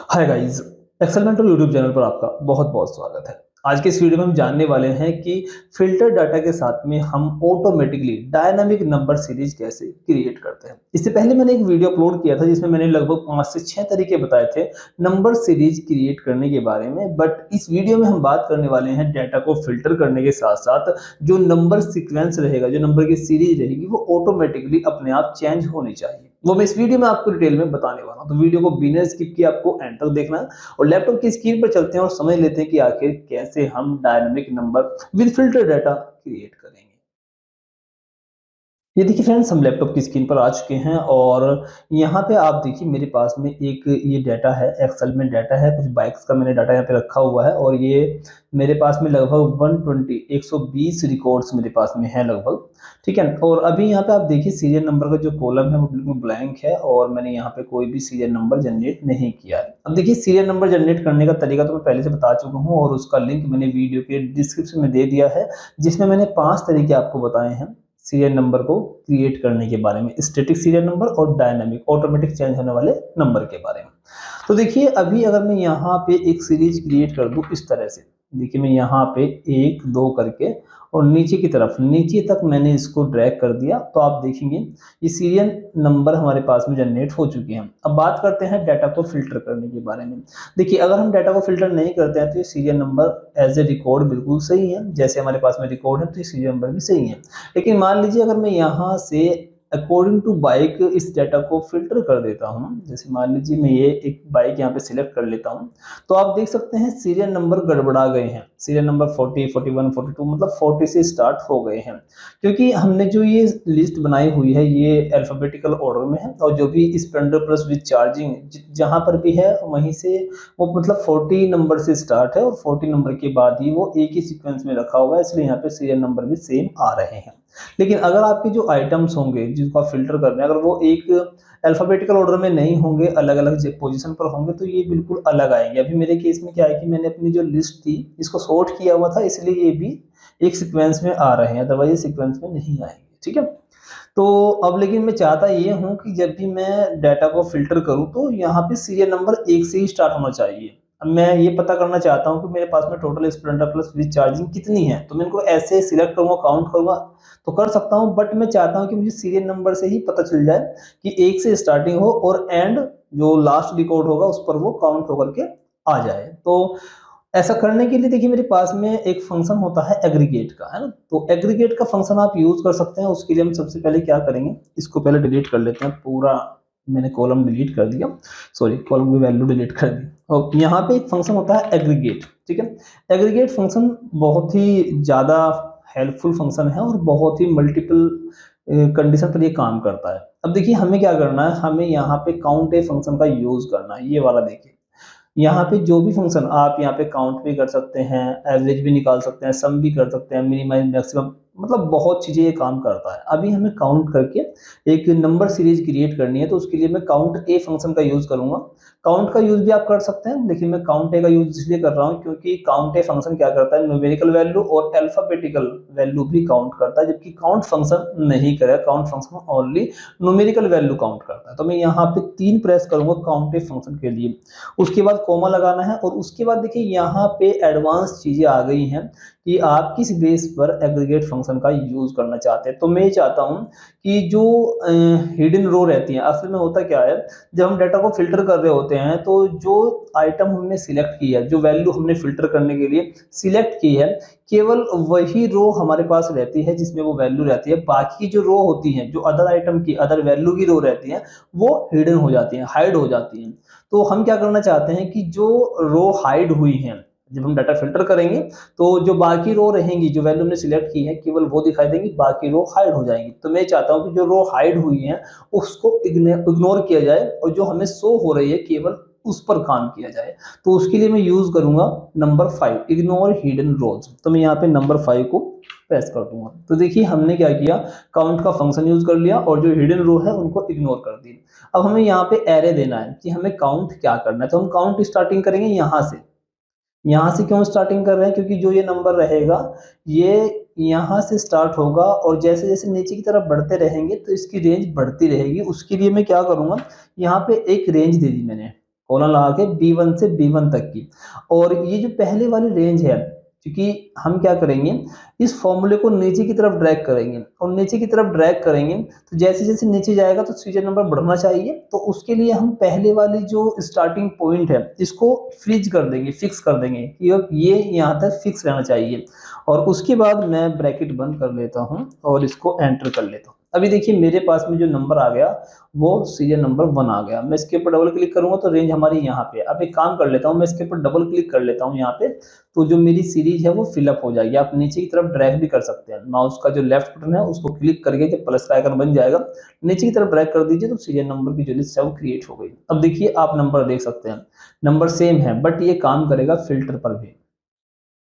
हाय guys, Excel Mentor YouTube channel पर आपका बहुत बहुत स्वागत है। आज के इस वीडियो में हम जानने वाले हैं कि फिल्टर डाटा के साथ में हम ऑटोमेटिकली डायनामिक नंबर सीरीज कैसे क्रिएट करते हैं। इससे पहले मैंने एक वीडियो अपलोड किया था जिसमें मैंने लगभग 5 से 6 तरीके बताए थे नंबर सीरीज क्रिएट करने के बारे में। बट इस वीडियो में हम बात करने वाले हैं डाटा को फिल्टर करने के साथ साथ जो नंबर सीक्वेंस रहेगा, जो नंबर की सीरीज रहेगी, वो ऑटोमेटिकली अपने आप चेंज होनी चाहिए। वो मैं इस वीडियो में आपको डिटेल में बताने वाला हूँ, तो वीडियो को बिना स्किप किए आपको एंड तक देखना है और लैपटॉप की स्क्रीन पर चलते हैं और समझ लेते हैं कि आखिर कैसे हम dynamic number with filter data create करेंगे। ये देखिए फ्रेंड्स, हम लैपटॉप की स्क्रीन पर आ चुके हैं और यहाँ पे आप देखिए मेरे पास में एक ये डाटा है, एक्सेल में डाटा है, कुछ बाइक्स का मैंने डाटा यहाँ पे रखा हुआ है और ये मेरे पास में लगभग 120 रिकॉर्ड्स मेरे पास में है लगभग। ठीक है, और अभी यहाँ पे आप देखिए सीरियल नंबर का जो कॉलम है वो बिल्कुल ब्लैंक है और मैंने यहाँ पे कोई भी सीरियल नंबर जनरेट नहीं किया है। अब देखिए सीरियल नंबर जनरेट करने का तरीका तो मैं पहले से बता चुका हूँ और उसका लिंक मैंने वीडियो के डिस्क्रिप्शन में दे दिया है, जिसमें मैंने 5 तरीके आपको बताए हैं सीरियल नंबर को क्रिएट करने के बारे में, स्टैटिक सीरियल नंबर और डायनामिक ऑटोमेटिक चेंज होने वाले नंबर के बारे में। तो देखिए अभी अगर मैं यहाँ पे एक सीरीज क्रिएट कर दूं इस तरह से, देखिए मैं यहाँ पे 1 2 करके और नीचे की तरफ नीचे तक मैंने इसको ड्रैग कर दिया, तो आप देखेंगे ये सीरियल नंबर हमारे पास में जनरेट हो चुके हैं। अब बात करते हैं डाटा को फिल्टर करने के बारे में। देखिए अगर हम डाटा को फिल्टर नहीं करते हैं तो ये serial number as a record बिल्कुल सही है, जैसे हमारे पास में रिकॉर्ड है तो ये सीरियल नंबर भी सही है। लेकिन मान लीजिए अगर मैं यहाँ से अकॉर्डिंग टू बाइक इस डाटा को फिल्टर कर देता हूँ, जैसे मान लीजिए मैं ये एक बाइक यहाँ पे सिलेक्ट कर लेता हूँ, तो आप देख सकते हैं सीरियल नंबर गड़बड़ा गए हैं। सीरियल नंबर 40 41 42 मतलब 40 से स्टार्ट हो गए हैं, क्योंकि हमने जो ये लिस्ट बनाई हुई है ये अल्फाबेटिकल ऑर्डर में है और जो भी स्प्लेंडर प्लस विद चार्जिंग जहां पर भी है वहीं से वो मतलब 40 नंबर से स्टार्ट है और 40 नंबर के बाद ही वो एक ही सीक्वेंस में रखा हुआ है, इसलिए यहाँ पे सीरियल नंबर भी सेम आ रहे हैं। लेकिन अगर आपके जो आइटम्स होंगे जिनको आप फिल्टर कर रहे हैं, अगर वो एक अल्फाबेटिकल ऑर्डर में नहीं होंगे, अलग अलग पोजीशन पर होंगे, तो ये बिल्कुल अलग आएंगे। अभी मेरे केस में क्या है कि मैंने अपनी जो लिस्ट थी इसको सॉर्ट किया हुआ था, इसलिए ये भी एक सीक्वेंस में आ रहे हैं, अदरवाइज सीक्वेंस में नहीं आएंगे। ठीक है, तो अब लेकिन मैं चाहता ये हूँ कि जब भी मैं डाटा को फिल्टर करूँ तो यहाँ पे सीरियल नंबर 1 से ही स्टार्ट होना चाहिए। अब मैं ये पता करना चाहता हूँ कि मेरे पास में total Splendor plus with charging कितनी है, तो मैं इनको ऐसे सिलेक्ट करूंगा, काउंट करूंगा तो कर सकता हूँ, बट मैं चाहता हूँ कि मुझे सीरियल नंबर से ही पता चल जाए कि 1 से स्टार्टिंग हो और एंड जो लास्ट रिकॉर्ड होगा उस पर वो काउंट होकर के आ जाए। तो ऐसा करने के लिए देखिए मेरे पास में एक फंक्शन होता है एग्रीगेट का, है ना, तो एग्रीगेट का फंक्शन आप यूज कर सकते हैं। उसके लिए हम सबसे पहले क्या करेंगे, इसको पहले डिलीट कर लेते हैं, पूरा मैंने कॉलम डिलीट कर दिया, सॉरी कॉलम की वैल्यू डिलीट कर दी। और यहाँ पे एक फंक्शन होता है एग्रीगेट। ठीक है, एग्रीगेट फंक्शन बहुत ही ज्यादा हेल्पफुल फंक्शन है और बहुत ही मल्टीपल कंडीशन पर ये काम करता है। अब देखिए हमें क्या करना है, हमें यहाँ पे काउंट ए फंक्शन का यूज करना है। ये वाला देखिए, यहाँ पे जो भी फंक्शन आप यहाँ पे काउंट भी कर सकते हैं, एवरेज भी निकाल सकते हैं, सम भी कर सकते हैं, मिनिमाइज मैक्सिमम, मतलब बहुत चीजें ये काम करता है। अभी हमें काउंट करके एक नंबर सीरीज क्रिएट करनी है, तो उसके लिए मैं काउंट ए फंक्शन का यूज करूंगा। काउंट का यूज भी आप कर सकते हैं, लेकिन मैं काउंट ए का यूज इसलिए कर रहा हूँ क्योंकि काउंट ए फंक्शन क्या करता है, न्यूमेरिकल वैल्यू और अल्फाबेटिकल वैल्यू भी काउंट करता है, जबकि काउंट फंक्शन नहीं करेगा। Count function only numerical value count करता है। तो मैं यहाँ पे 3 प्रेस करूंगा काउंट ए फंक्शन के लिए, उसके बाद कोमा लगाना है और उसके बाद देखिए यहाँ पे एडवांस चीजें आ गई हैं कि आप किस बेस पर एग्रीगेट फंक्शन का यूज करना चाहते हैं। तो मैं ये चाहता हूं कि जो हिडन रो रहती है, असल में होता क्या है, जब हम डाटा को फिल्टर कर रहे होते हैं तो जो आइटम हमने सिलेक्ट की है, जो वैल्यू हमने फिल्टर करने के लिए सिलेक्ट की है, केवल वही रो हमारे पास रहती है जिसमें वो वैल्यू रहती है। बाकी जो रो होती हैं, जो अदर आइटम की अदर वैल्यू की रो रहती है, वो हिडन हो जाती है, हाइड हो जाती है। तो हम क्या करना चाहते हैं कि जो रो हाइड हुई हैं, जब हम डाटा फिल्टर करेंगे तो जो बाकी रो रहेंगी, जो वैल्यू हमने सिलेक्ट की है, केवल वो दिखाई देंगी, बाकी रो हाइड हो जाएंगी। तो मैं चाहता हूं कि जो रो हाइड हुई है उसको इग्नोर किया जाए और जो हमें शो हो रही है केवल उस पर काम किया जाए। तो उसके लिए मैं यूज करूंगा नंबर 5, इग्नोर हिडन रोज। तो मैं यहाँ पे नंबर 5 को प्रेस कर दूंगा। तो देखिए हमने क्या किया, काउंट का फंक्शन यूज कर लिया और जो हिडन रो है उनको इग्नोर कर दिया। अब हमें यहाँ पे एरे देना है कि हमें काउंट क्या करना है, तो हम काउंट स्टार्टिंग करेंगे यहाँ से। यहाँ से क्यों स्टार्टिंग कर रहे हैं, क्योंकि जो ये नंबर रहेगा ये यहाँ से स्टार्ट होगा और जैसे जैसे नीचे की तरफ बढ़ते रहेंगे तो इसकी रेंज बढ़ती रहेगी। उसके लिए मैं क्या करूँगा, यहाँ पे एक रेंज दे दी मैंने, कोलन लगा के B1 से B1 तक की। और ये जो पहले वाली रेंज है, क्योंकि हम क्या करेंगे, इस फॉर्मूले को नीचे की तरफ ड्रैग करेंगे, और नीचे की तरफ ड्रैग करेंगे तो जैसे जैसे नीचे जाएगा तो सीरियल नंबर बढ़ना चाहिए। तो उसके लिए हम पहले वाली जो स्टार्टिंग पॉइंट है इसको फ्रीज कर देंगे, फिक्स कर देंगे कि अब ये यहाँ तक फिक्स रहना चाहिए। और उसके बाद मैं ब्रैकेट बंद कर लेता हूँ और इसको एंटर कर लेता हूँ। अभी देखिए मेरे पास में जो नंबर आ गया वो सीरियल नंबर 1 आ गया। मैं इसके ऊपर डबल क्लिक करूंगा तो रेंज हमारी यहाँ पे। अब एक काम कर लेता हूँ, मैं इसके ऊपर डबल क्लिक कर लेता हूँ यहाँ पे, तो जो मेरी सीरीज है वो फिलअप हो जाएगी। आप नीचे की तरफ ड्रैग भी कर सकते हैं, माउस का जो लेफ्ट बटन है उसको क्लिक करके जब प्लस का आइकन बन जाएगा नीचे की तरफ ड्रैग कर दीजिए तो सीरियल नंबर की जो लिस्ट है वो क्रिएट हो गई। अब देखिए आप नंबर देख सकते हैं, नंबर सेम है बट ये काम करेगा फिल्टर पर भी।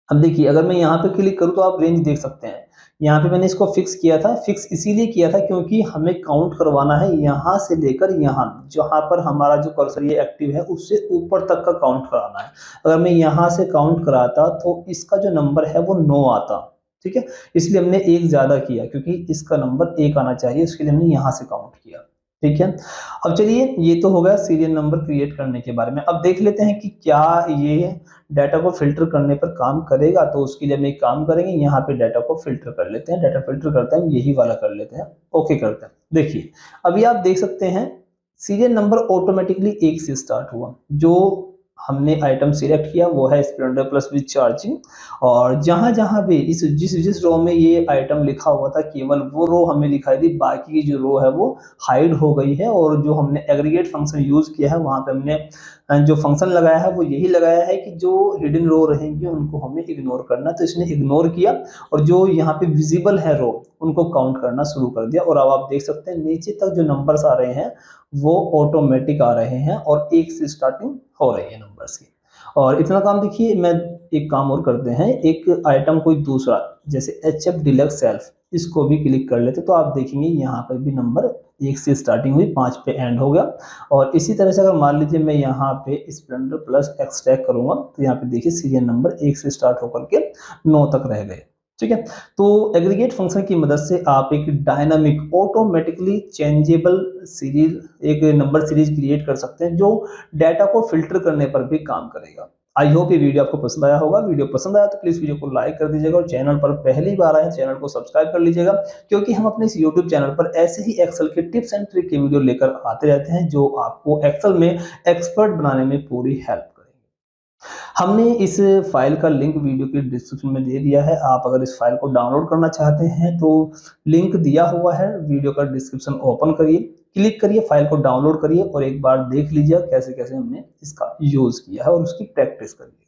अब देखिए अगर मैं यहाँ पे क्लिक करूँ तो आप रेंज देख सकते हैं। यहाँ पे मैंने इसको फिक्स किया था, फिक्स इसीलिए किया था क्योंकि हमें काउंट करवाना है यहाँ से लेकर यहाँ, जहाँ पर हमारा जो कर्सर ये एक्टिव है उससे ऊपर तक का काउंट कराना है। अगर मैं यहाँ से काउंट कराता तो इसका जो नंबर है वो 9 आता, ठीक है। इसलिए हमने एक ज्यादा किया क्योंकि इसका नंबर 1 आना चाहिए, इसके लिए हमने यहाँ से काउंट किया, ठीक है। अब चलिए ये तो हो गया सीरियल नंबर क्रिएट करने के बारे में। अब देख लेते हैं कि क्या ये डाटा को फिल्टर करने पर काम करेगा। तो उसके लिए हम एक काम करेंगे, यहाँ पे डाटा को फिल्टर कर लेते हैं। डाटा फिल्टर करते हैं, यही वाला कर लेते हैं, ओके करते हैं। देखिए अभी आप देख सकते हैं सीरियल नंबर ऑटोमेटिकली 1 से स्टार्ट हुआ। जो हमने आइटम सिलेक्ट किया वो है स्प्लेंडर प्लस विद चार्जिंग। और जहां जहां भी इस जिस रो में ये आइटम लिखा हुआ था केवल वो रो हमें दिखाई दी, बाकी की जो रो है वो हाइड हो गई है। और जो हमने एग्रीगेट फंक्शन यूज किया है वहां पे हमने जो फंक्शन लगाया है वो यही लगाया है कि जो हिडन रो रहेंगे उनको हमें इग्नोर करना। तो इसने इग्नोर किया और जो यहाँ पे विजिबल है रो उनको काउंट करना शुरू कर दिया। और अब आप देख सकते हैं नीचे तक जो नंबर्स आ रहे हैं वो ऑटोमेटिक आ रहे हैं और 1 से स्टार्टिंग हो रही है नंबर्स की। और इतना काम देखिए, मैं एक काम और करते हैं, एक आइटम कोई दूसरा जैसे HF डिलक्स सेल्फ, इसको भी क्लिक कर लेते तो आप देखेंगे यहाँ पर भी नंबर 1 से स्टार्टिंग हुई, 5 पे एंड हो गया। और इसी तरह से अगर मान लीजिए मैं यहाँ पे स्प्लेंडर प्लस एक्सट्रैक्ट करूंगा तो यहाँ पे देखिए सीरियल नंबर 1 से स्टार्ट होकर के 9 तक रह गए, ठीक है। तो एग्रीगेट फंक्शन की मदद से आप एक डायनामिक ऑटोमेटिकली चेंजेबल सीरीज, एक नंबर सीरीज क्रिएट कर सकते हैं जो डाटा को फिल्टर करने पर भी काम करेगा। आई होप ये वीडियो आपको पसंद आया होगा। वीडियो पसंद आया तो प्लीज वीडियो को लाइक कर दीजिएगा और चैनल पर पहली बार आए चैनल को सब्सक्राइब कर लीजिएगा, क्योंकि हम अपने इस यूट्यूब चैनल पर ऐसे ही एक्सेल के टिप्स एंड ट्रिक के वीडियो लेकर आते रहते हैं जो आपको एक्सेल में एक्सपर्ट बनाने में पूरी हेल्प। हमने इस फाइल का लिंक वीडियो के डिस्क्रिप्शन में दे दिया है। आप अगर इस फाइल को डाउनलोड करना चाहते हैं तो लिंक दिया हुआ है, वीडियो का डिस्क्रिप्शन ओपन करिए, क्लिक करिए, फाइल को डाउनलोड करिए और एक बार देख लीजिए कैसे कैसे हमने इसका यूज किया है और उसकी प्रैक्टिस करिए।